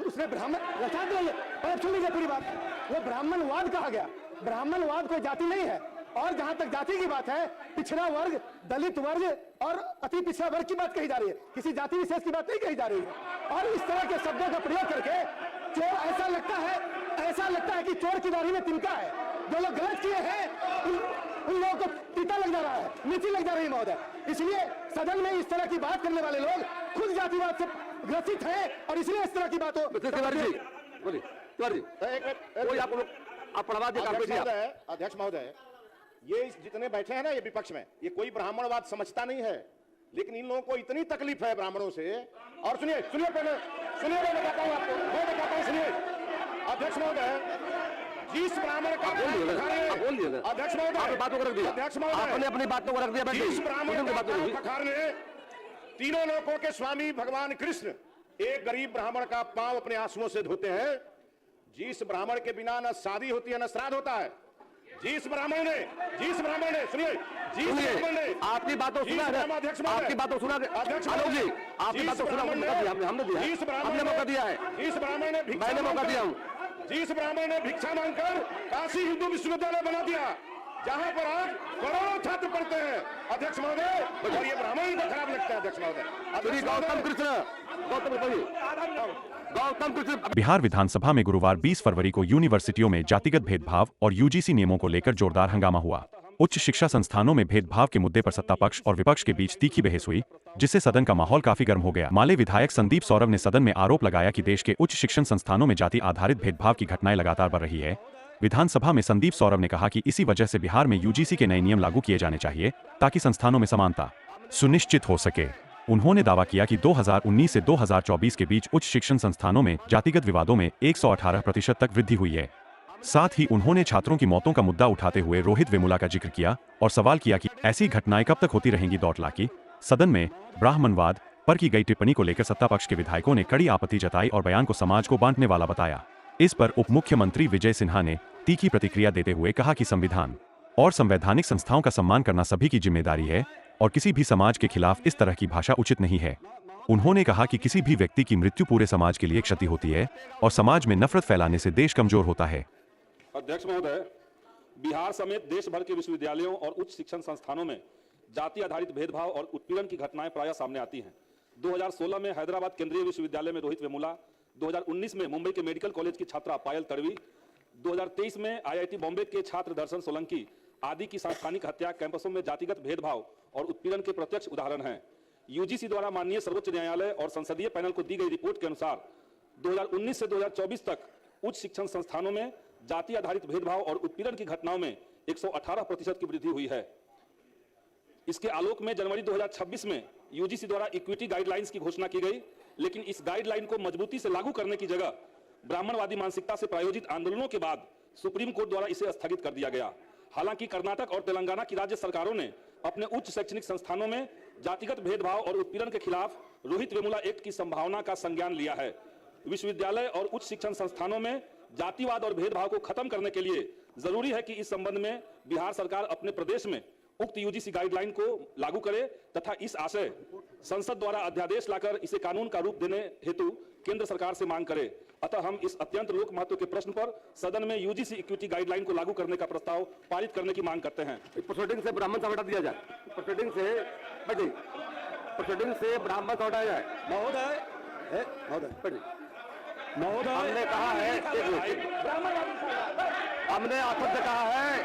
उसने ब्राह्मण रचा दिया। और सुन लीजिए पूरी बात, वो ब्राह्मणवाद कहा गया। ब्राह्मणवाद कोई जाति नहीं है। और जहां तक जाति की बात है, पिछड़ा वर्ग, दलित वर्ग और अति पिछड़ा वर्ग की बात कही जा रही है, किसी जाति विशेष की बात नहीं कही जा रही है। और इस तरह के शब्दों का प्रयोग करके चोर, ऐसा लगता है कि चोर की दाढ़ी में तिनका है। जो लोग गलत किए हैं उन लोगों को तीता लग जा रहा है, नीति लग जा रही है महोदय। इसलिए सदन में इस तरह की बात करने वाले लोग खुद जातिवाद से ग्रसित हैं और इसलिए इस तरह की बातों। अध्यक्ष महोदय, ये जितने बैठे हैं ना, ये विपक्ष में, ये कोई ब्राह्मणवाद समझता नहीं है, लेकिन इन लोगों को इतनी तकलीफ है ब्राह्मणों से। और सुनिए पहले सुनिए, मैं बताता हूँ आपको, सुनिए। अध्यक्ष महोदय, जिस ब्राह्मण का अध्यक्ष महोदय बातों को रख दिया, अध्यक्ष महोदय आपने अपनी बातों को रख दिया। जिस ब्राह्मण ने तीनों लोकों के स्वामी भगवान कृष्ण एक गरीब ब्राह्मण का पांव अपने आंसुओं से धोते हैं, जिस ब्राह्मण के बिना न शादी होती है न श्राद्ध होता है, जिस ब्राह्मण ने सुनिए, जिस ब्राह्मण ने आपकी बातों सुना है, अध्यक्ष आपकी बातों सुना, अध्यक्ष जी आपकी बातों सुना, हमने दिया, जिस ब्राह्मण ने मौका दिया है, जिस ब्राह्मण ने मैंने मौका दिया हूं, जिस ब्राह्मण ने भिक्षा मांगकर काशी हिंदू विश्वविद्यालय बना दिया, जहां पर आज करोड़ों छात्र पढ़ते हैं, अध्यक्ष महोदय, और ये ब्राह्मण को खराब लगता है। अध्यक्ष महोदय, गौतम कृष्ण। बिहार विधानसभा में गुरुवार 20 फरवरी को यूनिवर्सिटियों में जातिगत भेदभाव और यूजीसी नियमों को लेकर जोरदार हंगामा हुआ। उच्च शिक्षा संस्थानों में भेदभाव के मुद्दे पर सत्ता पक्ष और विपक्ष के बीच तीखी बहस हुई, जिससे सदन का माहौल काफी गर्म हो गया। माले विधायक संदीप सौरभ ने सदन में आरोप लगाया कि देश के उच्च शिक्षण संस्थानों में जाति आधारित भेदभाव की घटनाएं लगातार बढ़ रही है। विधानसभा में संदीप सौरभ ने कहा कि इसी वजह से बिहार में यूजीसी के नए नियम लागू किए जाने चाहिए ताकि संस्थानों में समानता सुनिश्चित हो सके। उन्होंने दावा किया कि 2019 से 2024 के बीच उच्च शिक्षण संस्थानों में जातिगत विवादों में 118% तक वृद्धि हुई है। साथ ही उन्होंने छात्रों की मौतों का मुद्दा उठाते हुए रोहित वेमुला का जिक्र किया और सवाल किया कि ऐसी घटनाएं कब तक होती रहेंगी। दौटलाकी सदन में ब्राह्मणवाद पर की गई टिप्पणी को लेकर सत्ता पक्ष के विधायकों ने कड़ी आपत्ति जताई और बयान को समाज को बांटने वाला बताया। इस पर उप मुख्यमंत्री विजय सिन्हा ने तीखी प्रतिक्रिया देते हुए कहा कि संविधान और संवैधानिक संस्थाओं का सम्मान करना सभी की जिम्मेदारी है और किसी भी समाज के खिलाफ इस तरह की भाषा उचित नहीं है। उन्होंने कहा कि किसी भी व्यक्ति की मृत्यु पूरे समाज के लिए क्षति होती है और समाज में नफरत फैलाने से देश कमजोर होता है। अध्यक्ष महोदय, बिहार समेत देश भर के विश्वविद्यालयों और उच्च शिक्षण संस्थानों में जाति आधारित भेदभाव और उत्पीड़न की घटनाएं प्रायः सामने आती हैं। 2016 में हैदराबाद केंद्रीय विश्वविद्यालय में रोहित वेमुला, 2019 में मुंबई के मेडिकल कॉलेज की छात्रा पायल तड़वी, 2023 में आईआईटी बॉम्बे के छात्र दर्शन सोलंकी आदि की सांस्थानिक हत्या कैंपसों में जातिगत भेदभाव और उत्पीड़न के प्रत्यक्ष उदाहरण हैं। यूजीसी द्वारा माननीय सर्वोच्च न्यायालय और संसदीय पैनल को दी गई रिपोर्ट के अनुसार 2019 से 2024 तक उच्च शिक्षण संस्थानों में जाति आधारित भेदभाव और उत्पीड़न की घटनाओं में 118% की वृद्धि हुई है। इसके आलोक में जनवरी 2026 में यूजीसी द्वारा इक्विटी गाइडलाइंस की घोषणा की गई, लेकिन इस गाइडलाइन को मजबूती से लागू करने की जगह ब्राह्मणवादी मानसिकता से प्रायोजित आंदोलनों के बाद सुप्रीम कोर्ट द्वारा इसे स्थगित कर दिया गया। हालांकि कर्नाटक और तेलंगाना की राज्य सरकारों ने अपने उच्च शैक्षणिक संस्थानों में जातिगत भेदभाव और उत्पीड़न के खिलाफ रोहित वेमुला एक्ट की संभावना का संज्ञान लिया है। विश्वविद्यालय और उच्च शिक्षण संस्थानों में जातिवाद और भेदभाव को खत्म करने के लिए जरूरी है कि इस संबंध में बिहार सरकार अपने प्रदेश में उक्त यूजीसी गाइडलाइन को लागू करे तथा इस आशय संसद द्वारा अध्यादेश लाकर इसे कानून का रूप देने हेतु केंद्र सरकार से मांग करे। अतः हम इस अत्यंत लोक महत्व के प्रश्न पर सदन में यूजीसी इक्विटी गाइडलाइन को लागू करने का प्रस्ताव पारित करने की मांग करते हैं। प्रोसीडिंग से ब्राह्मण से हटा दिया जाए, प्रोसीडिंग से ब्राह्मण से हटाया जाए। महोदय हमने कहा है, हमने आपस से कहा है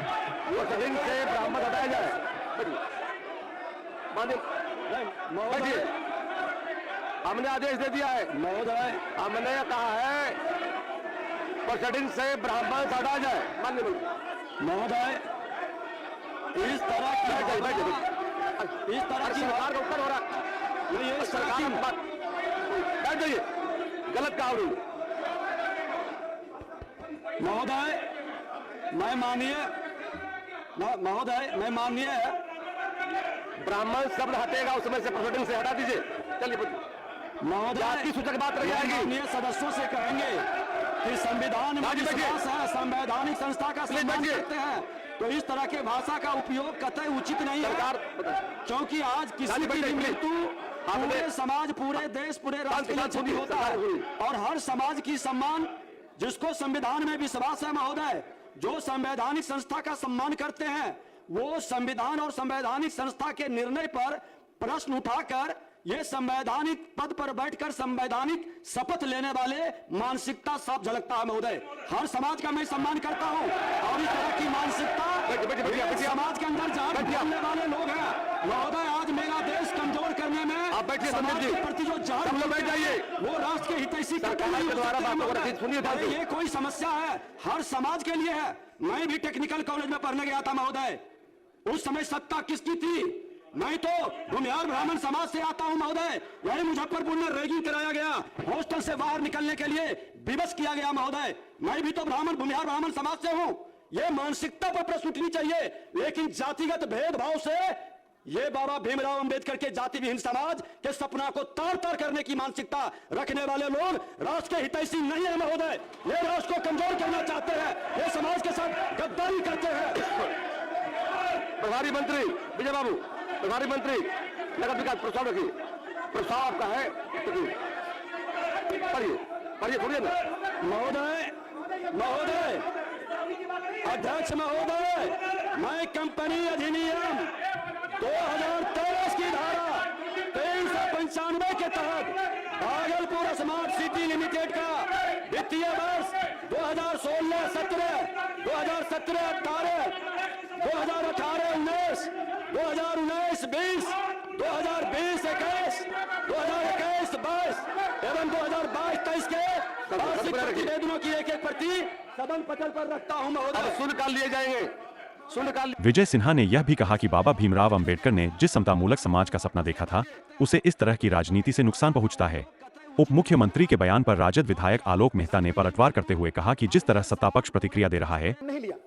प्रोसीडिंग से ब्राह्मण हटाया जाए। महोदय हमने आदेश दे दिया है। महोदय हमने कहा है प्रोसीडिंग से ब्राह्मण से हटाया जाए। माननीय महोदय इस तरह की सरकार का उत्तर हो रहा है, सरकार बैठ जाइए, गलत कहा महोदय। मैं माननीय ब्राह्मण शब्द हटेगा उसमें से प्रोसीडिंग से हटा दीजिए। चलिए महोदय की सूचक बात रह जाएगी। माननीय सदस्यों से कहेंगे कि संविधान में विश्वास है, संवैधानिक संस्था का सम्मान करते हैं, तो इस तरह के भाषा का उपयोग कतई उचित नहीं है, क्योंकि आज किसी की मृत्यु पूरे समाज, पूरे देश, पूरे राष्ट्र के लिए क्षति होता है और हर समाज की सम्मान, जिसको संविधान में विश्वास है महोदय, जो संवैधानिक संस्था का सम्मान करते हैं, वो संविधान और संवैधानिक संस्था के निर्णय पर प्रश्न उठाकर ये संवैधानिक पद पर बैठकर संवैधानिक शपथ लेने वाले मानसिकता साफ झलकता है महोदय। हर समाज का मैं सम्मान करता हूं और इस तरह की मानसिकता समाज के अंदर जहां बोलने वाले लोग हैं महोदय, आज मेरा देश कमजोर करने में समाज के प्रति जो जहर वो राष्ट्र के हितैषी द्वारा ये कोई समस्या है, हर समाज के लिए है। मैं भी टेक्निकल कॉलेज में पढ़ने गया था महोदय, उस समय सत्ता किसकी थी? मैं तो भूमिहार ब्राह्मण समाज से आता हूं महोदय। यही मुजफ्फरपुर में रैगिंग कराया गया, हॉस्टल से बाहर निकलने के लिए विवश किया गया महोदय। मैं भी तो भूमिहार ब्राह्मण समाज से हूं। ये मानसिकता पर प्रश्न उठनी चाहिए, लेकिन जातिगत भेदभाव से ये बाबा भीमराव अंबेडकर के जाति विहीन समाज के सपना को तार तार करने की मानसिकता रखने वाले लोग राष्ट्र के हितैषी नहीं है महोदय। ये राष्ट्र को कमजोर करना चाहते हैं, ये समाज के साथ गद्दारी करते हैं। प्रभारी मंत्री विजय बाबू, प्रभारी मंत्री नगर विकास प्रस्ताव रखिए, प्रस्ताव आपका है, पढ़िए थोड़िए ना महोदय। अध्यक्ष महोदय, मैं कंपनी अधिनियम 2023 की धारा 395 के तहत भागलपुर स्मार्ट सिटी लिमिटेड का वित्तीय वर्ष 2016-17, 2017-18, 2018-19, 2019-20, 2020-21, 2021-22 एवं 2022-23 के वार्षिक प्रतिवेदनों की एक प्रति सदन पटल पर रखता हूं महोदय। शून्यकाल लिए जाएंगे, शून्यकाल। विजय सिन्हा ने यह भी कहा कि बाबा भीमराव अंबेडकर ने जिस समतामूलक समाज का सपना देखा था, उसे इस तरह की राजनीति से नुकसान पहुंचता है। उप मुख्यमंत्री के बयान पर राजद विधायक आलोक मेहता ने पलटवार करते हुए कहा कि जिस तरह सत्ता पक्ष प्रतिक्रिया दे रहा है, नहीं लिया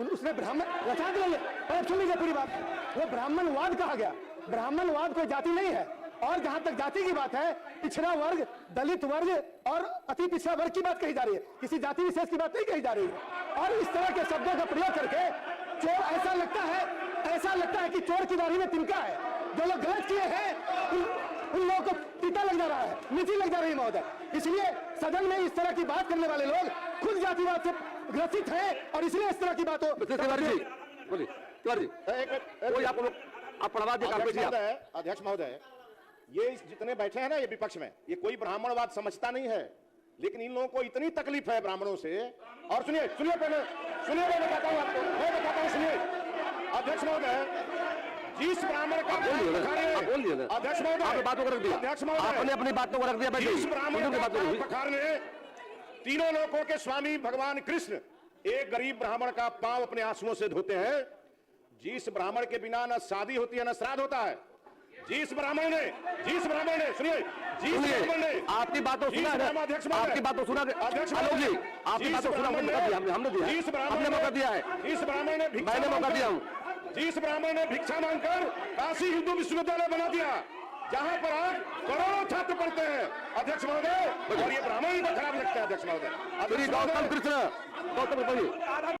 उसने ब्राह्मण रचा दिया। सुन लीजिए पूरी बात, वो ब्राह्मणवाद कहा गया। ब्राह्मणवाद कोई जाति नहीं है, और जहां तक जाति की बात है, पिछड़ा वर्ग, दलित वर्ग और अति पिछड़ा वर्ग की बात कही जा रही है, किसी जाति विशेष की बात नहीं कही जा रही है। और इस तरह के शब्दों का प्रयोग करके चोर, ऐसा लगता है कि चोर की दाढ़ी में तिनका है। जो लोग गलत किए हैं उन लोगों को पीता लग जा रहा है, नीति लग जा रही है महोदय। इसलिए सदन में इस तरह की बात करने वाले लोग खुद जातिवाद से ग्रसित हैं और इसलिए इस तरह की बातों अध्यक्ष महोदय, ये जितने बैठे हैं ना ये विपक्ष में, ये कोई ब्राह्मणवाद समझता नहीं है, लेकिन इन लोगों को इतनी तकलीफ है ब्राह्मणों से। और सुनिए पहले सुनिए, मैं बताता हूं आपको, सुनिए। अध्यक्ष महोदय, जिस ब्राह्मण का अध्यक्ष महोदय बातों को रख दिया, अध्यक्ष महोदय आपने अपनी बातों को रख दिया, जिस ब्राह्मण का पखारने तीनों लोगों के स्वामी भगवान कृष्ण एक गरीब ब्राह्मण का पांव अपने आंसुओं से धोते हैं, जिस ब्राह्मण के बिना न शादी होती है न श्राद्ध होता है, जिस ब्राह्मण ने सुनिए, जिस ब्राह्मण ने आपकी बातों सुना है, आपकी बातों सुना अध्यक्ष आलोक जी, आपकी बातों सुना, हमने दिया, हमने मौका दिया है, जिस ब्राह्मण ने मैंने मौका दिया हूं, जिस ब्राह्मण ने भिक्षा मांगकर काशी हिंदू विश्वविद्यालय बना दिया, जहां पर आज करोड़ों छात्र पढ़ते हैं अध्यक्ष महोदय, और ये ब्राह्मण ही खराब लगता है अध्यक्ष महोदय। गौतम कृष्ण